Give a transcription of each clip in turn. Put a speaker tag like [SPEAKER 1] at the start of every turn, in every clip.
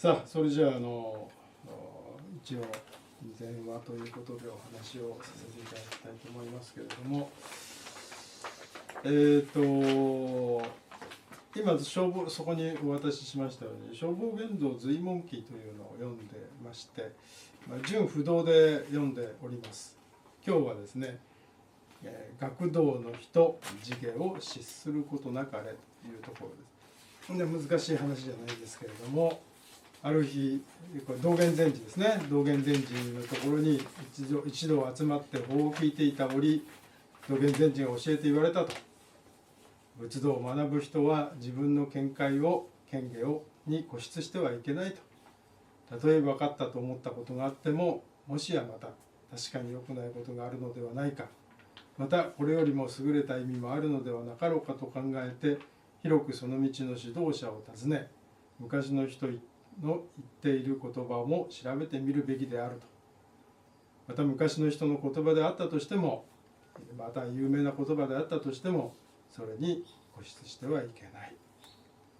[SPEAKER 1] さあ、それじゃあ一応前話ということでお話をさせていただきたいと思いますけれども、今そこにお渡ししましたように消防言動随文記というのを読んでまして、純不動で読んでおります。今日はですね、学童の人地下を失することなかれというところです。難しい話じゃないですけれども、ある日、これ道元禅師ですね、道元禅師のところに一度集まって法を聞いていた折、道元禅師が教えて言われたと。仏道を学ぶ人は自分の見解を権下に固執してはいけないと。たとえ分かったと思ったことがあっても、もしやまた確かに良くないことがあるのではないか、またこれよりも優れた意味もあるのではなかろうかと考えて、広くその道の指導者を訪ね、昔の人の言っている言葉も調べてみるべきであると。また昔の人の言葉であったとしても、また有名な言葉であったとしても、それに固執してはいけない。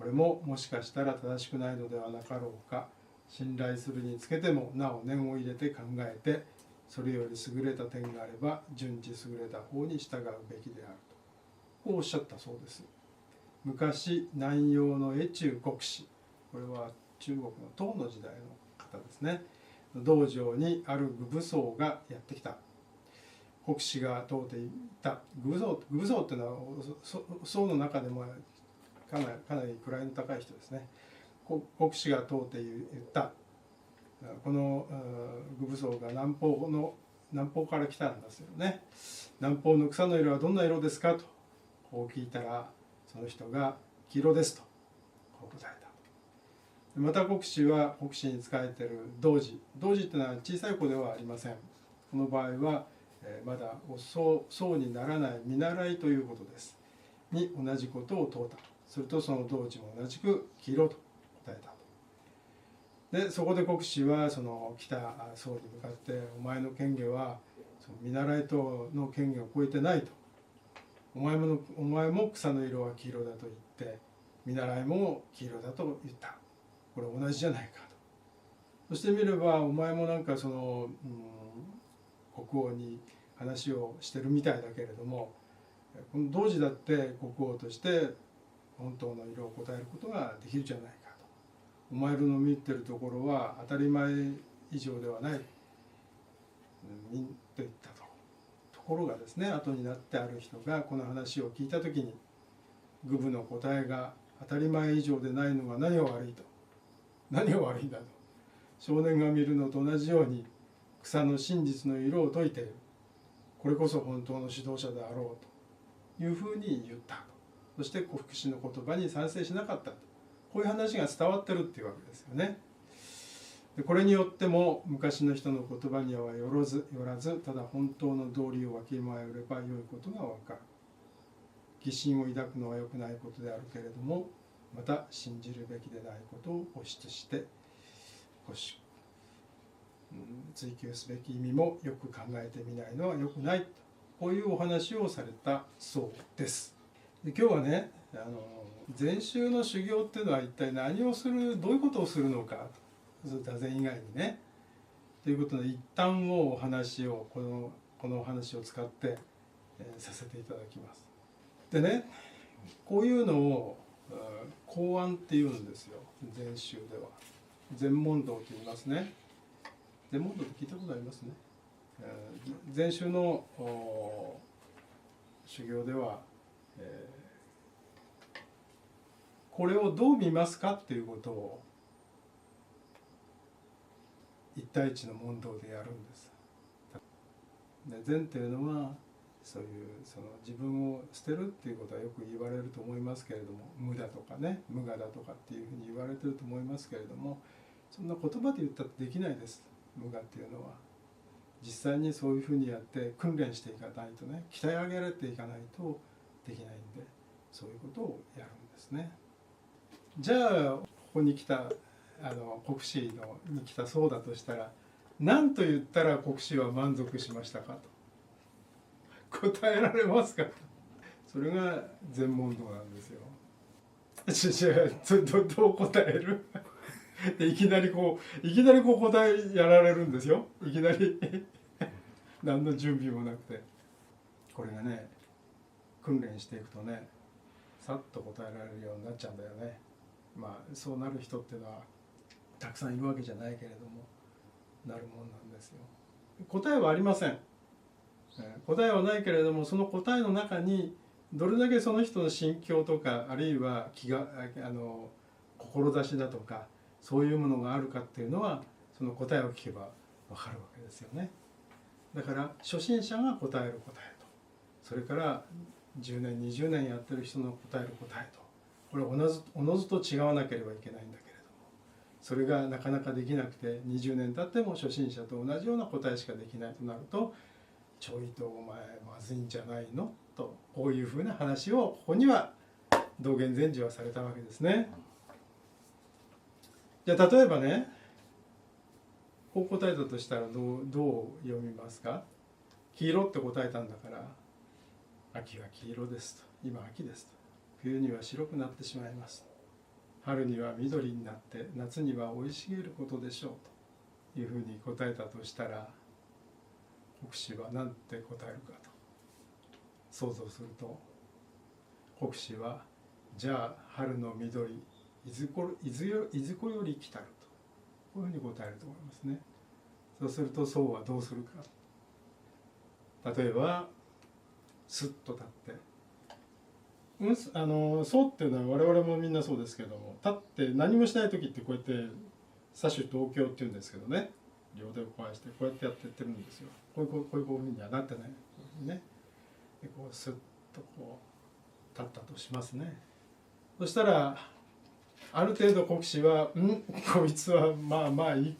[SPEAKER 1] これももしかしたら正しくないのではなかろうか。信頼するにつけてもなお念を入れて考えて、それより優れた点があれば順次優れた方に従うべきであると、こうおっしゃったそうです。昔南洋の越中国師、これは中国の唐の時代の方ですね、道場にある愚武僧がやってきた。国師が問うていた。愚武僧っていうのは僧の中でもかなり位の高い人ですね。国師が問うて言った。この愚武僧が南方から来たんですよね。南方の草の色はどんな色ですかとこう聞いたら、その人が黄色ですとこう答えた。また国師は国師に仕えている童子というのは小さい子ではありません。この場合はまだ僧にならない見習いということですに同じことを問うた。するとその童子も同じく黄色と答えた。でそこで国師はその来た僧に向かって、お前の権下はその見習いとの権下を超えてないと。お前も草の色は黄色だと言って、見習いも黄色だと言った。これ同じじゃないかと。そしてみればお前もなんかその、国王に話をしてるみたいだけれども、この童子だって国王として本当の色を答えることができるじゃないかと。お前らの見てるところは当たり前以上ではないと言ったと。ところがですね、後になってある人がこの話を聞いた時に、愚武の答えが当たり前以上でないのが何が悪いと。何が悪いんだと。少年が見るのと同じように草の真実の色を説いている。これこそ本当の指導者であろうというふうに言ったと。そして国師の言葉に賛成しなかったと。こういう話が伝わってるっていうわけですよね。でこれによっても昔の人の言葉にはよらず、ただ本当の道理をわきまえればよいことがわかる。疑心を抱くのは良くないことであるけれども、また信じるべきでないことを固執して追求すべき意味もよく考えてみないのは良くないと、こういうお話をされたそうです。で今日はね、禅宗の修行っていうのは一体何をする、どういうことをするのか、座禅以外にねということで、一旦お話をこのお話を使って、させていただきます。でね、こういうのを公案っていうんですよ、禅宗では。禅問答と言いますね。禅問答って聞いたことありますね。禅宗の修行では、これをどう見ますかっていうことを一対一の問答でやるんです。で禅っていうのはそういうその自分を捨てるっていうことはよく言われると思いますけれども、無だとかね、無我だとかっていうふうに言われてると思いますけれども、そんな言葉で言ったってできないです。無我っていうのは実際にそういうふうにやって訓練していかないとね、鍛え上げられていかないとできないんで、そういうことをやるんですね。じゃあここに来た国師に来たそうだとしたら、何と言ったら国師は満足しましたかと答えられますかと。それが禅問答なんですよ。じゃあどう答えるでいきなりこう答えやられるんですよ。いきなり何の準備もなくて。これがね訓練していくとねさっと答えられるようになっちゃうんだよね。まあそうなる人っていうのはたくさんいるわけじゃないけれどもなるもんなんですよ。答えはありません。答えはないけれどもその答えの中にどれだけその人の心境とかあるいは志だとかそういうものがあるかっていうのはその答えを聞けば分かるわけですよね。だから初心者が答える答えとそれから10年20年やってる人の答える答えとこれおのずと違わなければいけないんだけれどもそれがなかなかできなくて20年経っても初心者と同じような答えしかできないとなるとちょいとお前まずいんじゃないのとこういうふうな話をここには道元禅師はされたわけですね。じゃあ例えばねこう答えたとしたらどう読みますか。黄色って答えたんだから秋は黄色ですと今秋ですと冬には白くなってしまいます春には緑になって夏には生い茂ることでしょうというふうに答えたとしたら国師は何て答えるかと想像すると国師はじゃあ春の緑いずこより来たるとこういうふうに答えると思いますね。そうすると僧はどうするか。例えばスッと立って僧っていうのは我々もみんなそうですけども立って何もしない時ってこうやって左手同胸っていうんですけどね両手をこうしてこうやってやってってるんですよ。こういうふうにはなってないね。でこうスッとこう立ったとしますね。そしたらある程度国師はこいつはまあまあい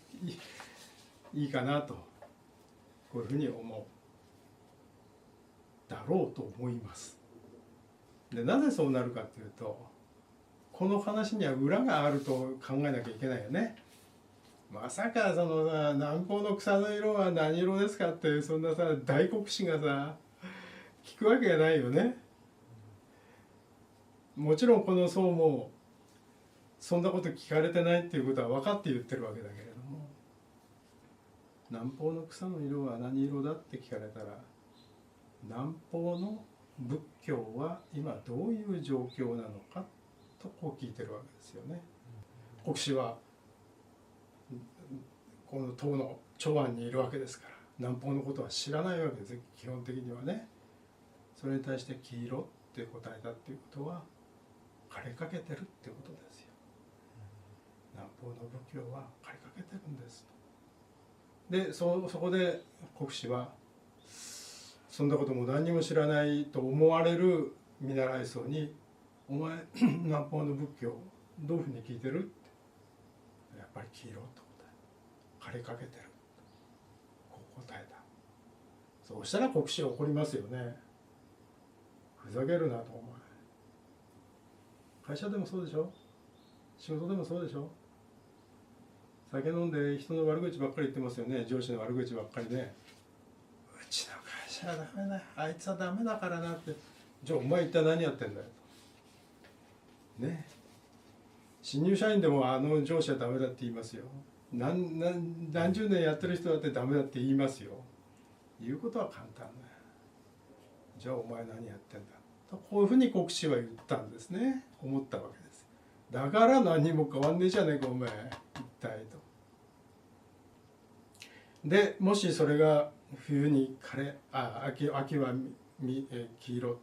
[SPEAKER 1] いかなとこういうふうに思うだろうと思います。でなぜそうなるかっていうとこの話には裏があると考えなきゃいけないよね。まさかそのさ南方の草の色は何色ですかってそんなさ大国師がさ聞くわけがないよね。もちろんこの僧もそんなこと聞かれてないっていうことは分かって言ってるわけだけれども南方の草の色は何色だって聞かれたら南方の仏教は今どういう状況なのかとこう聞いてるわけですよね。国師はこの唐の長安にいるわけですから南方のことは知らないわけです基本的にはね。それに対して黄色って答えたっていうことは枯れかけてるっていうことですよ。南方の仏教は枯れかけてるんです。でそこで国師はそんなことも何にも知らないと思われる見習い僧に「お前南方の仏教どういうふうに聞いてる?」ってやっぱり黄色と答え枯れかけてるこう答えた。そうしたら国師は怒りますよね。ふざけるなとお前。会社でもそうでしょ仕事でもそうでしょ酒飲んで人の悪口ばっかり言ってますよね。上司の悪口ばっかりね。うちの会社はダメだあいつはダメだからなってじゃあお前一体何やってんだよとね。新入社員でもあの上司はダメだって言いますよ。何十年やってる人だってダメだって言いますよ。言うことは簡単だよ。じゃあお前何やってんだとこういうふうに国師は言ったんですね。思ったわけです。だから何も変わんねえじゃねえかお前一体と。でもしそれが冬に秋は黄色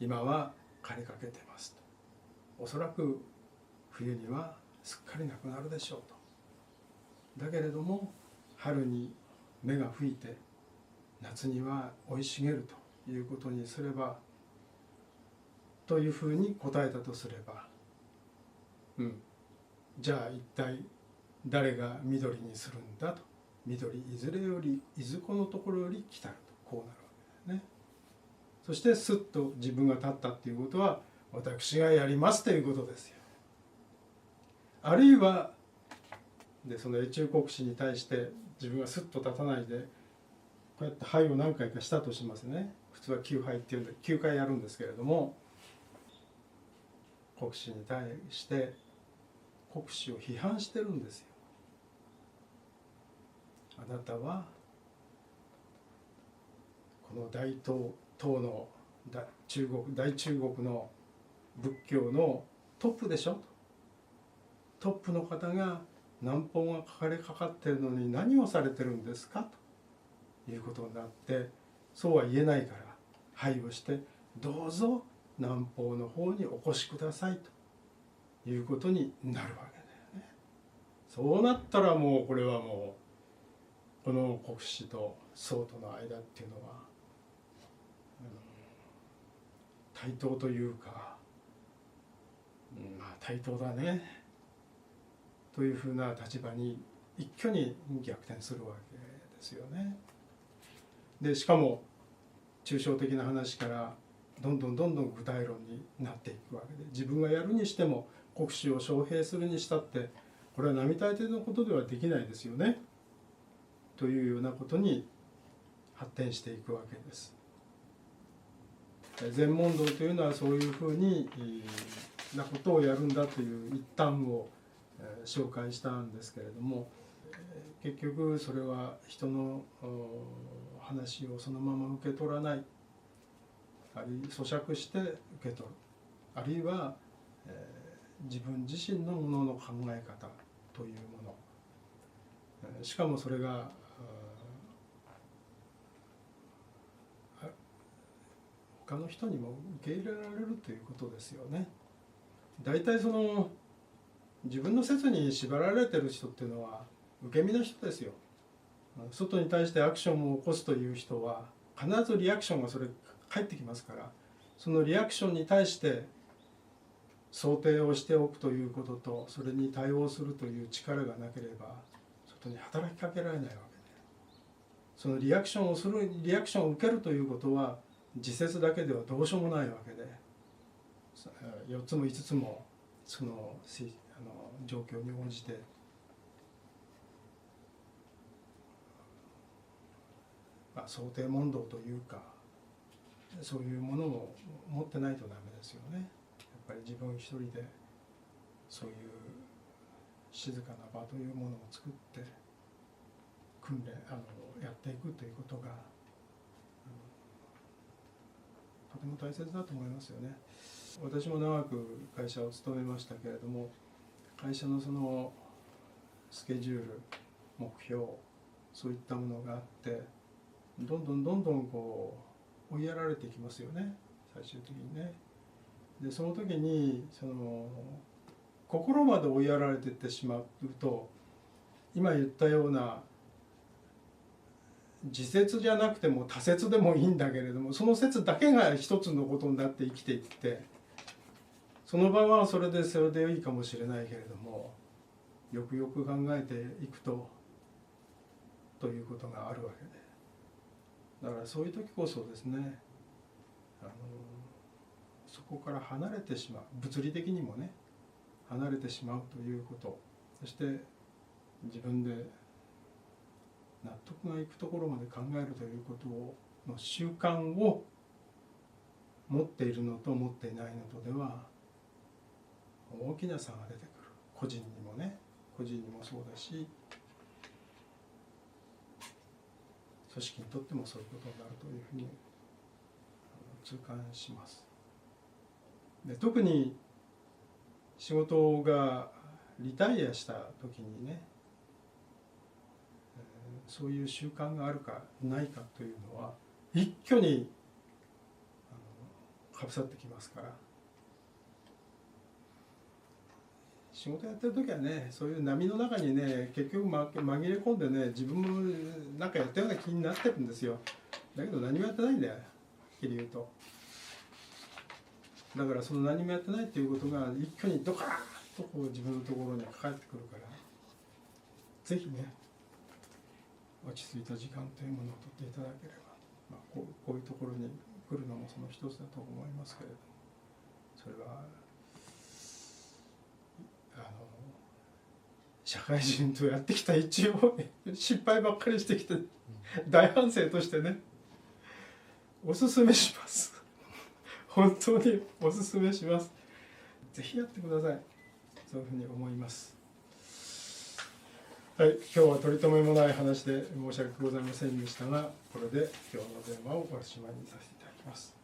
[SPEAKER 1] 今は枯れかけてますと。おそらく冬にはすっかりなくなるでしょうと。だけれども春に芽が吹いて夏には生い茂るということにすればというふうに答えたとすれば、じゃあ一体誰が緑にするんだと。緑いずれよりいずこのところより来たるとこうなるわけですね。そしてすっと自分が立ったっていうことは私がやりますということですよ。あるいはでその越中国師に対して自分がスッと立たないでこうやって拝を何回かしたとしますね。普通は9拝っていうんで9回やるんですけれども国師に対して国司を批判してるんですよ。あなたはこの大東の大中国の仏教のトップでしょと。トップの方が南方が書かれかかってるのに何をされてるんですかということになって、そうは言えないから配をして、どうぞ南方の方にお越しくださいということになるわけだよね。そうなったらもうこれはもうこの国司と宋との間っていうのは対等というか、まあ対等だねというふうな立場に一挙に逆転するわけですよね。でしかも抽象的な話からどんどん具体論になっていくわけで、自分がやるにしても国司を招聘するにしたってこれは並大抵のことではできないですよねというようなことに発展していくわけです。禅問答というのはそういうふうになことをやるんだという一端を紹介したんですけれども、結局それは人の話をそのまま受け取らない、あるいは咀嚼して受け取る、あるいは自分自身のものの考え方というもの、しかもそれが他の人にも受け入れられるということですよね。大体その自分の説に縛られてる人っていうのは受け身の人ですよ。外に対してアクションを起こすという人は必ずリアクションがそれ返ってきますから、そのリアクションに対して想定をしておくということと、それに対応するという力がなければ外に働きかけられないわけで、そのリアクションをする、リアクションを受けるということは自説だけではどうしようもないわけで、4つも5つもその状況に応じて想定問答というか、そういうものを持ってないとダメですよね。やっぱり自分一人でそういう静かな場というものを作って訓練やっていくということがとても大切だと思いますよね。私も長く会社を勤めましたけれども、会社のそのスケジュール、目標、そういったものがあって、どんどんこう追いやられていきますよね、最終的にね。でその時にその心まで追いやられていってしまうと、今言ったような自説じゃなくても他説でもいいんだけれども、その説だけが一つのことになって生きていって、その場はそれでいいかもしれないけれども、よくよく考えていくということがあるわけで、だからそういう時こそですね、そこから離れてしまう、物理的にもね離れてしまうということ、そして自分で納得がいくところまで考えるということの習慣を持っているのと持っていないのとでは大きな差が出てくる。個人にもね、個人にもそうだし、組織にとってもそういうことになるというふうに痛感します。で特に仕事がリタイアした時にね、そういう習慣があるかないかというのは一挙にかぶさってきますから、仕事やってる時はね、そういう波の中にね結局紛れ込んでね、自分もなんかやったような気になってるんですよ。だけど何もやってないんだよ、はっきり言うと。だからその何もやってないっていうことが一挙にドカーッとこう自分のところにかかってくるから、ぜひね落ち着いた時間というものをとっていただければ、こういうところに来るのもその一つだと思いますけれども、それは社会人とやってきた一応失敗ばっかりしてきて大反省としてね、おすすめします本当におすすめします。ぜひやってください。そういうふうに思います。はい、今日は取り留めもない話で申し訳ございませんでしたが、これで今日の電話をおしまいにさせていただきます。